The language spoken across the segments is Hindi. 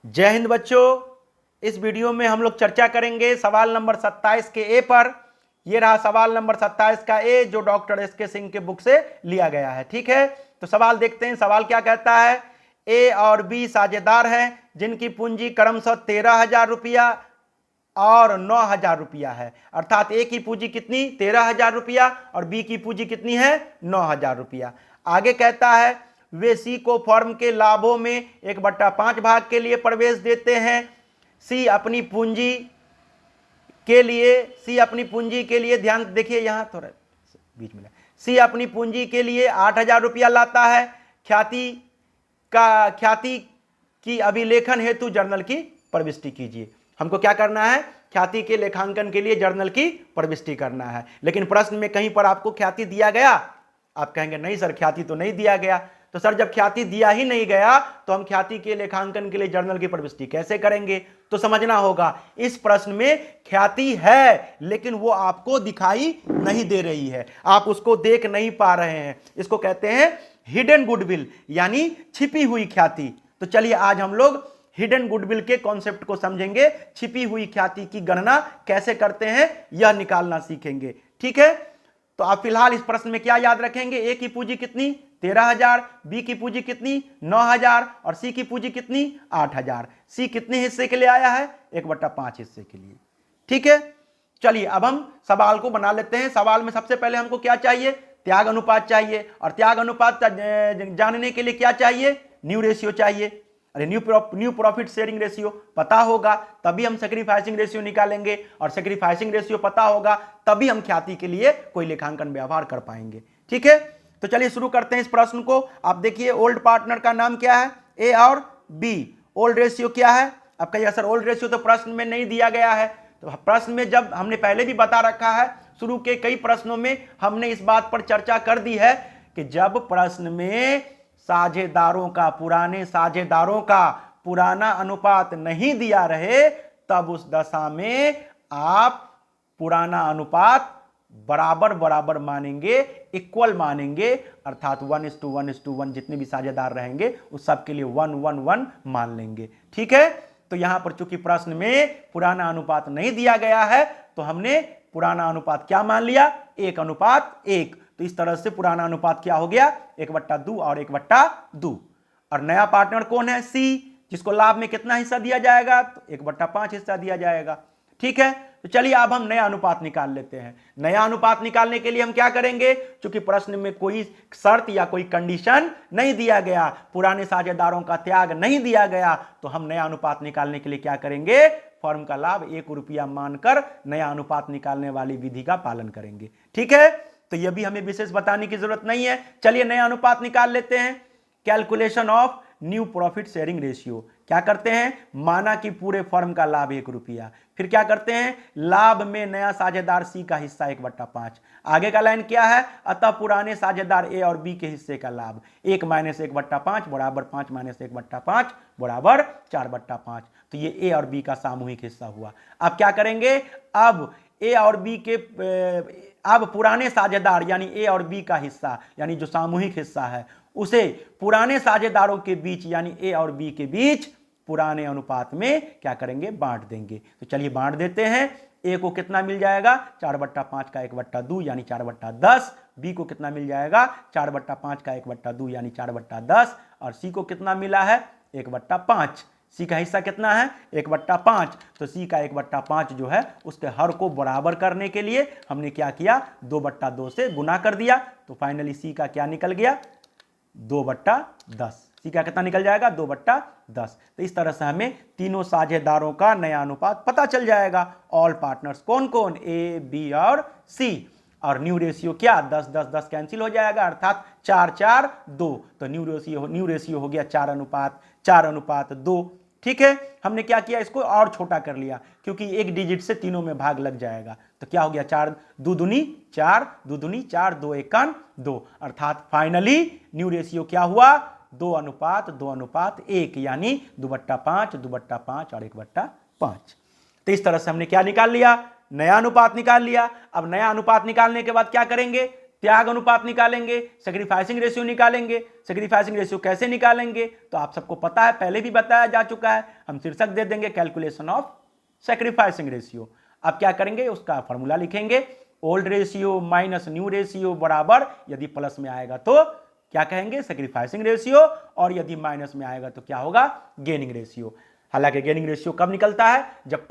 जय हिंद बच्चों। इस वीडियो में हम लोग चर्चा करेंगे सवाल नंबर 27 के ए पर। यह रहा सवाल नंबर 27 का ए, जो डॉक्टर एस के सिंह के बुक से लिया गया है। ठीक है, तो सवाल देखते हैं। सवाल क्या कहता है? ए और बी साझेदार हैं जिनकी पूंजी क्रमशः 13,000 रुपया और 9,000 रुपया है। अर्थात ए की पूंजी कितनी? 13,000 रुपया और बी की पूंजी कितनी है? 9,000 रुपया। आगे कहता है वे सी को फर्म के लाभों में 1/5 भाग के लिए प्रवेश देते हैं। सी अपनी पूंजी के लिए ध्यान देखिए, यहां थोड़ा बीच में, सी अपनी पूंजी के लिए 8,000 रुपया लाता है। ख्याति की अभिलेखन हेतु जर्नल की प्रविष्टि कीजिए। हमको क्या करना है? ख्याति के लेखांकन के लिए जर्नल की प्रविष्टि करना है। लेकिन प्रश्न में कहीं पर आपको ख्याति दिया गया? आप कहेंगे नहीं सर, ख्याति तो नहीं दिया गया। तो सर जब ख्याति दिया ही नहीं गया तो हम ख्याति के लेखांकन के लिए जर्नल की प्रविष्टि कैसे करेंगे? तो समझना होगा, इस प्रश्न में ख्याति है लेकिन वो आपको दिखाई नहीं दे रही है, आप उसको देख नहीं पा रहे हैं। इसको कहते हैं हिडन गुडविल, यानी छिपी हुई ख्याति। तो चलिए आज हम लोग हिडन गुडविल के कॉन्सेप्ट को समझेंगे। छिपी हुई ख्याति की गणना कैसे करते हैं यह निकालना सीखेंगे। ठीक है, तो आप फिलहाल इस प्रश्न में क्या याद रखेंगे? ए की पूंजी कितनी? 13,000, बी की पूंजी कितनी? 9,000 और सी की पूंजी कितनी? 8,000। सी कितने हिस्से के लिए आया है? 1/5 हिस्से के लिए। ठीक है, चलिए अब हम सवाल को बना लेते हैं। सवाल में सबसे पहले हमको क्या चाहिए? त्याग अनुपात चाहिए, और त्याग अनुपात जानने के लिए क्या चाहिए? न्यू रेशियो चाहिए। अरे न्यू प्रॉफिट शेयरिंग रेशियो पता होगा तभी हम सैक्रिफाइसिंग रेशियो निकालेंगे, और सैक्रिफाइसिंग रेशियो पता होगा तभी हम ख्याति के लिए कोई लेखांकन व्यवहार कर पाएंगे। ठीक है, तो चलिए शुरू करते हैं इस प्रश्न को। आप देखिए ओल्ड पार्टनर का नाम क्या है? ए और बी। ओल्ड रेशियो क्या है? अब कहिए सर ओल्ड रेशियो तो प्रश्न में नहीं दिया गया है। तो प्रश्न में जब हमने पहले भी बता रखा है, शुरू के कई प्रश्नों में हमने इस बात पर चर्चा कर दी है कि जब प्रश्न में पुराने साझेदारों का पुराना अनुपात नहीं दिया रहे तब उस दशा में आप पुराना अनुपात बराबर बराबर मानेंगे, इक्वल मानेंगे। अर्थात 1:1:1 जितने भी साझेदार रहेंगे उस सब के लिए 1:1:1 मान लेंगे। ठीक है, तो यहां पर चूंकि प्रश्न में पुराना अनुपात नहीं दिया गया है तो हमने पुराना अनुपात क्या मान लिया? 1:1। तो इस तरह से पुराना अनुपात क्या हो गया? 1/2 और 1/2। और नया पार्टनर कौन है? सी, जिसको लाभ में कितना हिस्सा दिया जाएगा? तो 1/5 हिस्सा दिया जाएगा। ठीक है, तो चलिए अब हम नया अनुपात निकाल लेते हैं। नया अनुपात निकालने के लिए हम क्या करेंगे? क्योंकि प्रश्न में कोई शर्त या कोई कंडीशन नहीं दिया गया, पुराने साझेदारों का त्याग नहीं दिया गया, तो हम नया अनुपात निकालने के लिए क्या करेंगे? फर्म का लाभ 1 रुपया मानकर नया अनुपात निकालने वाली विधि का पालन करेंगे। ठीक है, तो यह भी हमें विशेष बताने की जरूरत नहीं है। चलिए नया अनुपात निकाल लेते हैं। Calculation of new profit sharing ratio. क्या करते हैं? माना कि पूरे फर्म का लाभ 1 रुपया, फिर क्या करते हैं? लाभ में नया साझेदार सी का हिस्सा 1/5। आगे का लाइन क्या है? अतः पुराने साझेदार ए और बी के हिस्से का लाभ 1 - 1/5 बराबर 5 - 1/5 बराबर 4/5। तो ये ए और बी का सामूहिक हिस्सा हुआ। अब क्या करेंगे? अब ए और बी के अब पुराने साझेदार यानी ए और बी का हिस्सा, यानी जो सामूहिक हिस्सा है, उसे पुराने साझेदारों के बीच यानी ए और बी के बीच पुराने अनुपात में क्या करेंगे? बांट देंगे। तो चलिए बांट देते हैं। ए को कितना मिल जाएगा? 4/5 का 1/2 यानी 4/10। बी को कितना मिल जाएगा? 4/5 का 1/2 यानी 4/10। और सी को कितना मिला है? 1/5। सी का हिस्सा कितना है? 1/5। तो सी का 1/5 जो है उसके हर को बराबर करने के लिए हमने क्या किया? 2/2 से गुना कर दिया। तो फाइनली सी का क्या निकल गया? 2/10। सी का कितना निकल जाएगा? 2/10। तो इस तरह से हमें तीनों साझेदारों का नया अनुपात पता चल जाएगा। ऑल पार्टनर्स कौन कौन? ए, बी और सी। और न्यू रेशियो क्या? 10 कैंसिल हो जाएगा, अर्थात 4:4:2। तो न्यू रेशियो हो गया 4:2। ठीक है, हमने क्या किया? इसको और छोटा कर लिया क्योंकि एक डिजिट से तीनों में भाग लग जाएगा। तो क्या हो गया? 4 2 दूनी 4, 2 दूनी 4, 2 एकन 2। अर्थात फाइनली न्यू रेशियो क्या हुआ? 2:1 यानी 2/5, 2/5 और 1/5। तो इस तरह से हमने क्या निकाल लिया? नया अनुपात निकाल लिया। अब नया अनुपात निकालने के बाद क्या करेंगे? त्याग अनुपात निकालेंगे, सेक्रीफाइसिंग रेशियो निकालेंगे। सेक्रीफाइसिंग रेशियो कैसे निकालेंगे तो आप सबको पता है, पहले भी बताया जा चुका है। हम शीर्षक दे देंगे कैलकुलेशन ऑफ सेक्रीफाइसिंग रेशियो। अब क्या करेंगे, उसका फॉर्मूला लिखेंगे, old ratio minus new ratio बराबर, यदि प्लस में आएगा तो क्या कहेंगे, सेक्रीफाइसिंग रेशियो, और यदि माइनस में आएगा तो क्या होगा, गेनिंग रेशियो। हालांकि गेनिंग रेशियो कब निकलता है, जब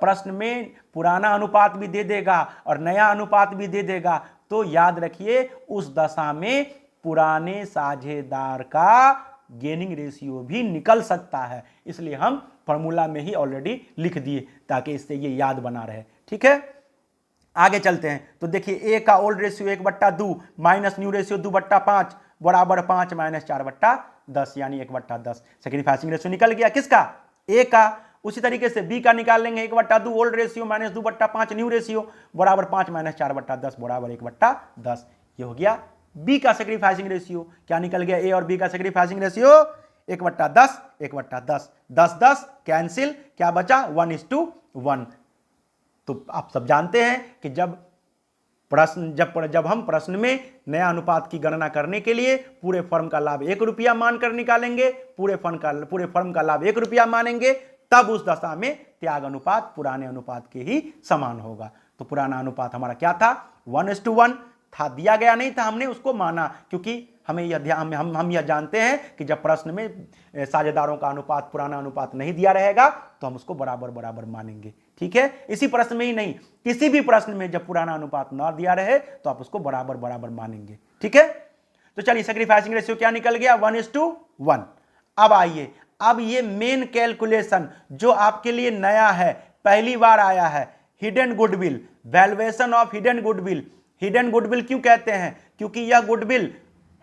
प्रश्न में पुराना अनुपात भी दे देगा और नया अनुपात भी दे देगा, तो याद रखिए उस दशा में पुराने साझेदार का गेनिंग रेशियो भी निकल सकता है। इसलिए हम फॉर्मूला में ही ऑलरेडी लिख दिए ताकि इससे ये याद बना रहे। ठीक है, आगे चलते हैं। तो देखिए ए का old ratio 1/2 minus new ratio 2/5 बराबर 5 माइनस 4/10 यानी 1/10। सेक्रीफाइसिंग रेशियो निकल गया किसका, ए का। उसी तरीके से बी का निकाल लेंगे, 1/2 old ratio minus 2/5 new ratio बराबर 5 माइनस 4/10 बराबर 1/10। ये हो गया बी का सेक्रीफाइसिंग रेशियो। क्या निकल गया, ए और बी का सेक्रीफाइसिंग रेशियो 1/10 1/10 10 10 कैंसिल, क्या बचा 1:1। तो आप सब जानते हैं कि जब हम प्रश्न में नया अनुपात की गणना करने के लिए पूरे फर्म का लाभ 1 रुपया मानकर निकालेंगे, पूरे फर्म का लाभ 1 रुपया मानेंगे, तब उस दशा में त्याग अनुपात पुराने अनुपात के ही समान होगा। तो पुराना अनुपात हमारा क्या था, 1:1 था, दिया गया नहीं था, हमने उसको माना, क्योंकि हम यह जानते हैं कि जब प्रश्न में साझेदारों का अनुपात पुराना अनुपात नहीं दिया रहेगा तो हम उसको बराबर बराबर मानेंगे। ठीक है, इसी प्रश्न में ही नहीं, किसी भी प्रश्न में जब पुराना अनुपात ना दिया रहे तो आप उसको बराबर बराबर मानेंगे। ठीक है, तो चलिए सेक्रीफाइसिंग रेशियो क्या निकल गया, 1:1। अब आइए, अब ये मेन कैलकुलेशन जो आपके लिए नया है, पहली बार आया है, hidden goodwill, valuation of hidden goodwill. Hidden goodwill क्यों कहते हैं, क्योंकि यह गुडविल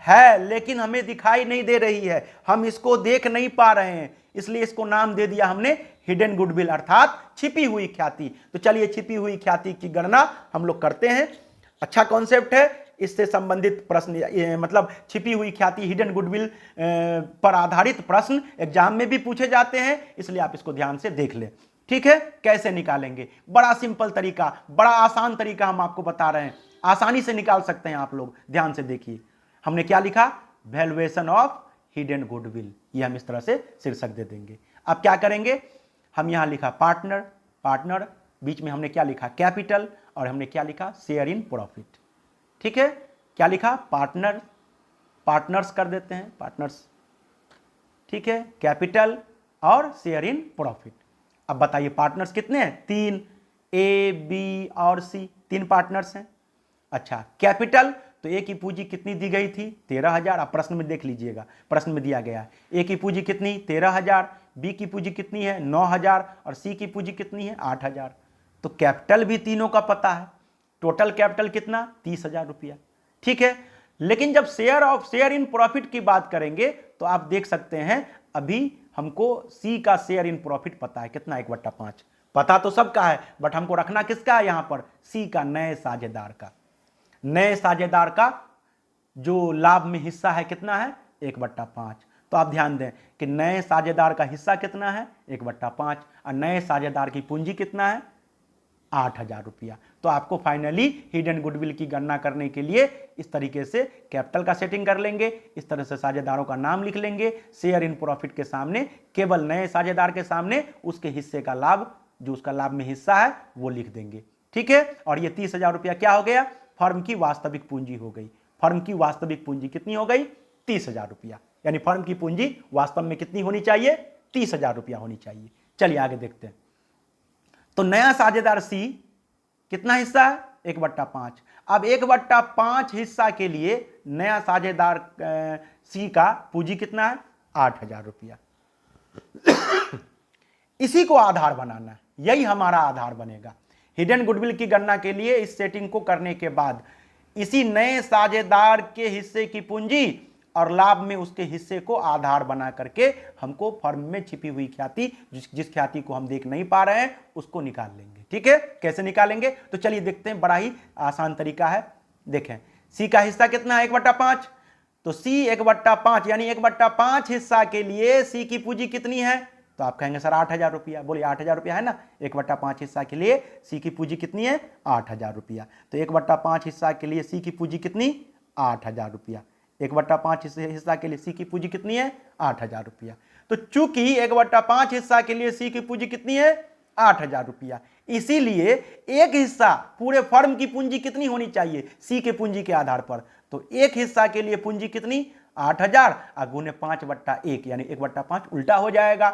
है लेकिन हमें दिखाई नहीं दे रही है, हम इसको देख नहीं पा रहे हैं, इसलिए इसको नाम दे दिया हमने हिडन गुडविल, अर्थात छिपी हुई ख्याति। तो चलिए छिपी हुई ख्याति की गणना हम लोग करते हैं। अच्छा कॉन्सेप्ट है, इससे संबंधित प्रश्न मतलब छिपी हुई ख्याति हिडन गुडविल पर आधारित प्रश्न एग्जाम में भी पूछे जाते हैं, इसलिए आप इसको ध्यान से देख लें। ठीक है, कैसे निकालेंगे, बड़ा सिंपल तरीका, बड़ा आसान तरीका हम आपको बता रहे हैं, आसानी से निकाल सकते हैं आप लोग। ध्यान से देखिए, हमने क्या लिखा, वैल्यूएशन ऑफ हिडन गुडविल, ये हम इस तरह से शीर्षक दे देंगे। अब क्या करेंगे, हम यहां लिखा पार्टनर, बीच में हमने क्या लिखा, कैपिटल, और हमने क्या लिखा, शेयर इन प्रॉफिट। ठीक है, क्या लिखा, पार्टनर्स कर देते हैं, पार्टनर्स। ठीक है, कैपिटल और शेयर इन प्रॉफिट। अब बताइए पार्टनर्स कितने हैं, 3, ए बी और सी, 3 पार्टनर्स हैं। अच्छा, कैपिटल, तो ए की पूंजी कितनी दी गई थी, 13,000। आप प्रश्न में देख लीजिएगा, प्रश्न में दिया गया है ए की पूंजी कितनी, 13,000, बी की पूंजी कितनी है, 9,000, और सी की पूंजी कितनी है, 8,000। तो कैपिटल भी तीनों का पता है, टोटल कैपिटल कितना, 30,000 रुपया। ठीक है, लेकिन जब शेयर इन प्रॉफिट की बात करेंगे तो आप देख सकते हैं, अभी हमको सी का शेयर इन प्रॉफिट पता है, कितना, 1/5 पता तो सबका है, बट हमको रखना किसका है यहां पर, सी का, नए साझेदार का। नए साझेदार का जो लाभ में हिस्सा है कितना है, 1/5। तो आप ध्यान दें कि नए साझेदार का हिस्सा कितना है, 1/5, और नए साझेदार की पूंजी कितना है, 8,000 रुपया। तो आपको फाइनली हिडन गुडविल की गणना करने के लिए इस तरीके से कैपिटल का सेटिंग कर लेंगे, इस तरह से साझेदारों का नाम लिख लेंगे, शेयर इन प्रॉफिट के सामने, केवल नए साझेदार के सामने उसके हिस्से का लाभ, जो उसका लाभ में हिस्सा है वो लिख देंगे। ठीक है, और ये 30,000 रुपया क्या हो गया, फर्म की वास्तविक पूंजी हो गई। फर्म की वास्तविक पूंजी कितनी हो गई, 30,000 रुपया, यानी फर्म की पूंजी वास्तव में कितनी होनी चाहिए, 30,000 रुपया होनी चाहिए। चलिए आगे देखते हैं। तो नया साझेदार सी कितना हिस्सा है, 1/5। अब 1/5 हिस्सा के लिए नया साझेदार सी का पूंजी कितना है, 8,000 रुपया। इसी को आधार बनाना है, यही हमारा आधार बनेगा हिडन गुडविल की गणना के लिए। इस सेटिंग को करने के बाद इसी नए साझेदार के हिस्से की पूंजी और लाभ में उसके हिस्से को आधार बना करके हमको फर्म में छिपी हुई ख्याति, जिस ख्याति को हम देख नहीं पा रहे हैं, उसको निकाल लेंगे। ठीक है, कैसे निकालेंगे, तो चलिए देखते हैं, बड़ा ही आसान तरीका है। देखें, सी का हिस्सा कितना है, 1/5, तो सी 1/5 यानी 1/5 हिस्सा के लिए सी की पूंजी कितनी है, तो आप कहेंगे सर 8,000 रुपया। बोलिए 8,000 रुपया है ना। 1/5 हिस्सा के लिए सी की पूंजी कितनी है? 8,000 रुपया। तो 1/5 हिस्सा के लिए सी की पूंजी कितनी? 8,000 रुपया। 1/5 हिस्सा के लिए सी की पूंजी कितनी है? 8,000 रुपया। तो चूंकि 1/5 हिस्सा के लिए सी की पूंजी कितनी है? 8,000 रुपया, इसीलिए एक हिस्सा पूरे फर्म की पूंजी कितनी होनी चाहिए सी के पूंजी के आधार पर? तो एक हिस्सा के लिए पूंजी कितनी? 8,000 और गुने 5/1 यानी 1/5 उल्टा हो जाएगा।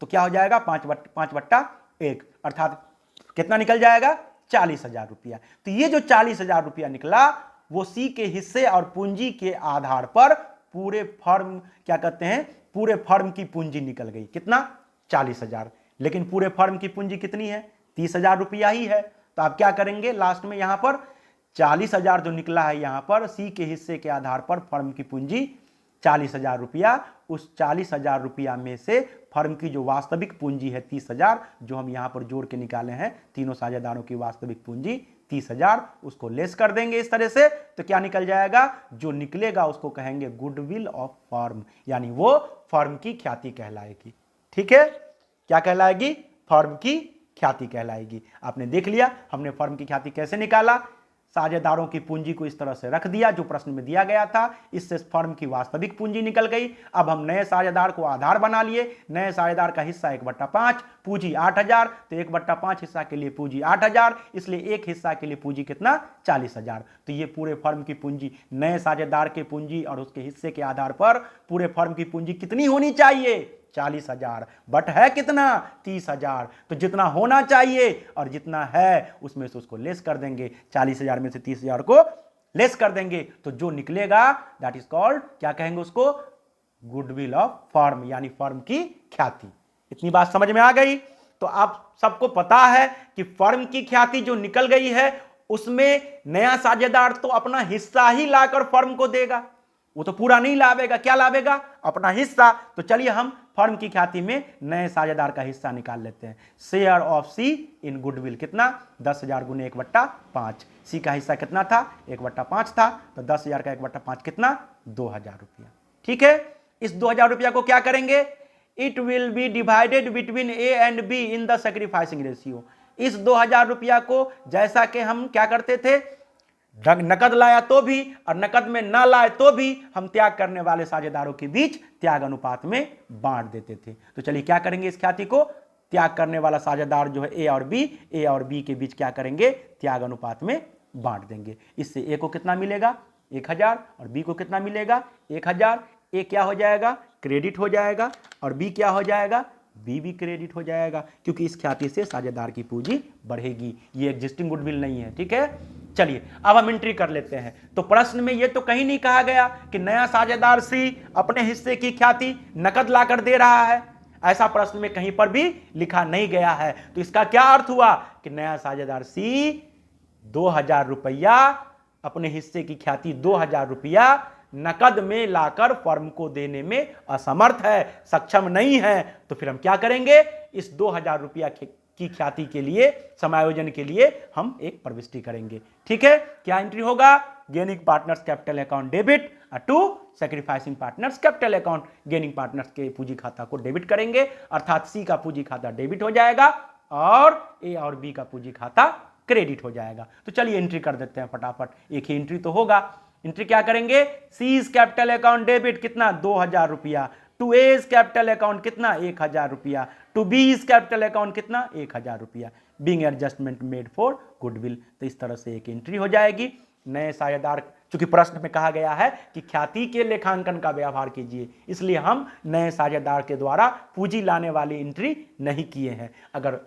तो क्या हो जाएगा? 5/1 अर्थात कितना निकल जाएगा? 40,000 रुपया। तो ये जो 40,000 रुपया निकला वो सी के हिस्से और पूंजी के आधार पर पूरे फर्म क्या कहते हैं, पूरे फर्म की पूंजी निकल गई। कितना? 40,000। लेकिन पूरे फर्म की पूंजी कितनी है? 30,000 रुपया ही है। तो आप क्या करेंगे लास्ट में? यहां पर 40,000 जो निकला है यहां पर सी के हिस्से के आधार पर फर्म की पूंजी 40,000 रुपया, उस 40,000 रुपया में से फर्म की जो वास्तविक पूंजी है 30,000, जो हम यहां पर जोड़ के निकाले हैं, तीनों साझेदारों की वास्तविक पूंजी 30,000, उसको लेस कर देंगे इस तरह से। तो क्या निकल जाएगा? जो निकलेगा उसको कहेंगे गुडविल ऑफ फर्म, यानी वो फर्म की ख्याति कहलाएगी। ठीक है, क्या कहलाएगी? फर्म की ख्याति कहलाएगी। आपने देख लिया हमने फर्म की ख्याति कैसे निकाला। साझेदारों की पूंजी को इस तरह से रख दिया जो प्रश्न में दिया गया था, इससे फर्म की वास्तविक पूंजी निकल गई। अब हम नए साझेदार को आधार बना लिए। नए साझेदार का हिस्सा 1/5, पूंजी 8,000, तो 1/5 हिस्सा के लिए पूंजी 8,000, इसलिए एक हिस्सा के लिए पूंजी कितना? 40,000। तो ये पूरे फर्म की पूंजी, नए साझेदार के पूंजी और उसके हिस्से के आधार पर पूरे फर्म की पूंजी कितनी होनी चाहिए? 40,000। बट है कितना? 30,000। तो जितना होना चाहिए और जितना है उसमें से उसको लेस कर देंगे। 40,000 में से 30,000 को लेस कर देंगे तो जो निकलेगा दैट इज कॉल्ड, क्या कहेंगे उसको? गुडविल ऑफ फर्म, यानी फर्म की ख्याति। इतनी बात समझ में आ गई? तो आप सबको पता है कि फर्म की ख्याति जो निकल गई है उसमें नया साझेदार तो अपना हिस्सा ही लाकर फर्म को देगा, वो तो पूरा नहीं लावेगा। क्या लावेगा? अपना हिस्सा। तो चलिए हम फर्म की ख्याति में नए साझेदार का हिस्सा निकाल लेते हैं। Share of C in goodwill कितना? 10,000 गुने 1/5। सी का हिस्सा कितना था? 1/5 था। तो 10,000 का 1/5 कितना? 2,000 रुपया। ठीक है, इस 2,000 रुपया को क्या करेंगे? It will be divided between A and be in the sacrificing ratio. इस 2,000 रुपया को जैसा कि हम क्या करते थे, नकद लाया तो भी और नकद में ना लाए तो भी हम त्याग करने वाले साझेदारों के बीच त्याग अनुपात में बांट देते थे। तो चलिए क्या करेंगे, इस ख्याति को त्याग करने वाला साझेदार जो है ए और बी के बीच क्या करेंगे? त्याग अनुपात में बांट देंगे। इससे ए को कितना मिलेगा? 1,000 और बी को कितना मिलेगा? 1,000। ए क्या हो जाएगा? क्रेडिट हो जाएगा और बी क्या हो जाएगा? बी भी क्रेडिट हो जाएगा, क्योंकि इस ख्याति से साझेदार की पूंजी बढ़ेगी। ये एग्जिस्टिंग गुडविल नहीं है। ठीक है, चलिए अब हम एंट्री कर लेते हैं। तो प्रश्न में ये तो कहीं नहीं कहा गया कि नया साझेदार सी अपने हिस्से की ख्याति नकद लाकर दे रहा है। ऐसा प्रश्न में कहीं पर भी लिखा नहीं गया है। तो इसका क्या अर्थ हुआ कि नया साझेदार सी 2,000 रुपया, अपने हिस्से की ख्याति 2,000 रुपया नकद में लाकर फर्म को देने में असमर्थ है, सक्षम नहीं है। तो फिर हम क्या करेंगे? इस 2,000 रुपया की ख्याति के लिए, समायोजन के लिए हम एक प्रविष्टि करेंगे। ठीक है, क्या एंट्री होगा? Gaining partners capital account debit to sacrificing partners capital account. Gaining partners के पूंजी खाता को डेबिट करेंगे, अर्थात सी का पूंजी खाता डेबिट हो जाएगा और ए और बी का पूंजी खाता क्रेडिट हो जाएगा। तो चलिए एंट्री कर देते हैं फटाफट, एक ही एंट्री तो होगा। एंट्री क्या करेंगे? सीज कैपिटल अकाउंट डेबिट कितना? 2,000 रुपया। टू एज कैपिटल अकाउंट कितना? 1,000 रुपया। टू बीज कैपिटल अकाउंट कितना? 1,000 रुपया। Being adjustment made for goodwill. तो इस तरह से एक एंट्री हो जाएगी। नए साझेदार, चूंकि प्रश्न में कहा गया है कि ख्याति के लेखांकन का व्यवहार कीजिए, इसलिए हम नए साझेदार के द्वारा पूंजी लाने वाली एंट्री नहीं किए हैं। अगर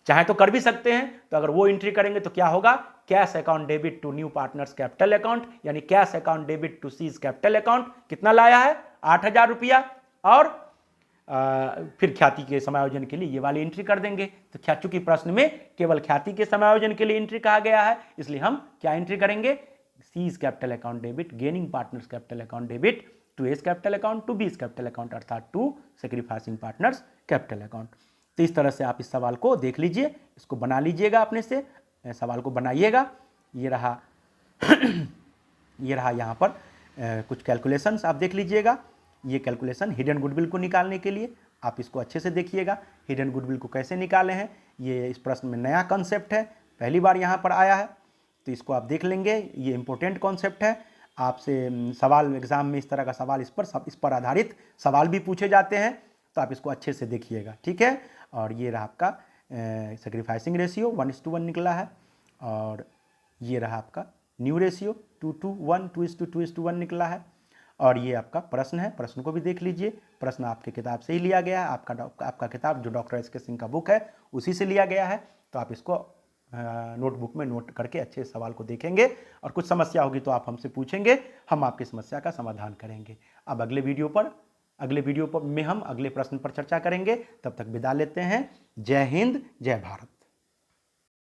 चाहे तो कर भी सकते हैं। तो अगर वो एंट्री करेंगे तो क्या होगा? Cash account debit to new partners capital account, यानी cash account debit to C's capital account. कितना लाया है? 8,000 रुपया। और फिर ख्याति के समायोजन के लिए ये वाली एंट्री कर देंगे। तो चूंकि प्रश्न में केवल ख्याति के समायोजन के लिए एंट्री कहा गया है, इसलिए हम क्या एंट्री करेंगे? C's capital account debit, gaining partners capital account debit to A's capital account, to B's capital account, अर्थात to sacrificing partners capital account. तो इस तरह से आप इस सवाल को देख लीजिए, इसको बना लीजिएगा अपने से, सवाल को बनाइएगा। ये रहा ये रहा यहाँ पर कुछ कैलकुलेशंस आप देख लीजिएगा। ये कैलकुलेशन हिडन गुडविल को निकालने के लिए आप इसको अच्छे से देखिएगा। हिडन गुडविल को कैसे निकाले हैं, ये इस प्रश्न में नया कॉन्सेप्ट है, पहली बार यहाँ पर आया है, तो इसको आप देख लेंगे। ये इंपॉर्टेंट कॉन्सेप्ट है। आपसे सवाल एग्जाम में इस तरह का सवाल इस पर आधारित सवाल भी पूछे जाते हैं, तो आप इसको अच्छे से देखिएगा, ठीक है। और ये रहा आपका सेक्रीफाइसिंग रेशियो 1:1 निकला है, और ये रहा आपका न्यू रेशियो 2:1 2:1 निकला है। और ये आपका प्रश्न है, प्रश्न को भी देख लीजिए। प्रश्न आपके किताब से ही लिया गया है, आपका किताब जो डॉक्टर एस के सिंह का बुक है उसी से लिया गया है। तो आप इसको नोटबुक में नोट करके अच्छे सवाल को देखेंगे, और कुछ समस्या होगी तो आप हमसे पूछेंगे, हम आपकी समस्या का समाधान करेंगे। अब अगले वीडियो में हम अगले प्रश्न पर चर्चा करेंगे। तब तक विदा लेते हैं। जय हिंद, जय भारत।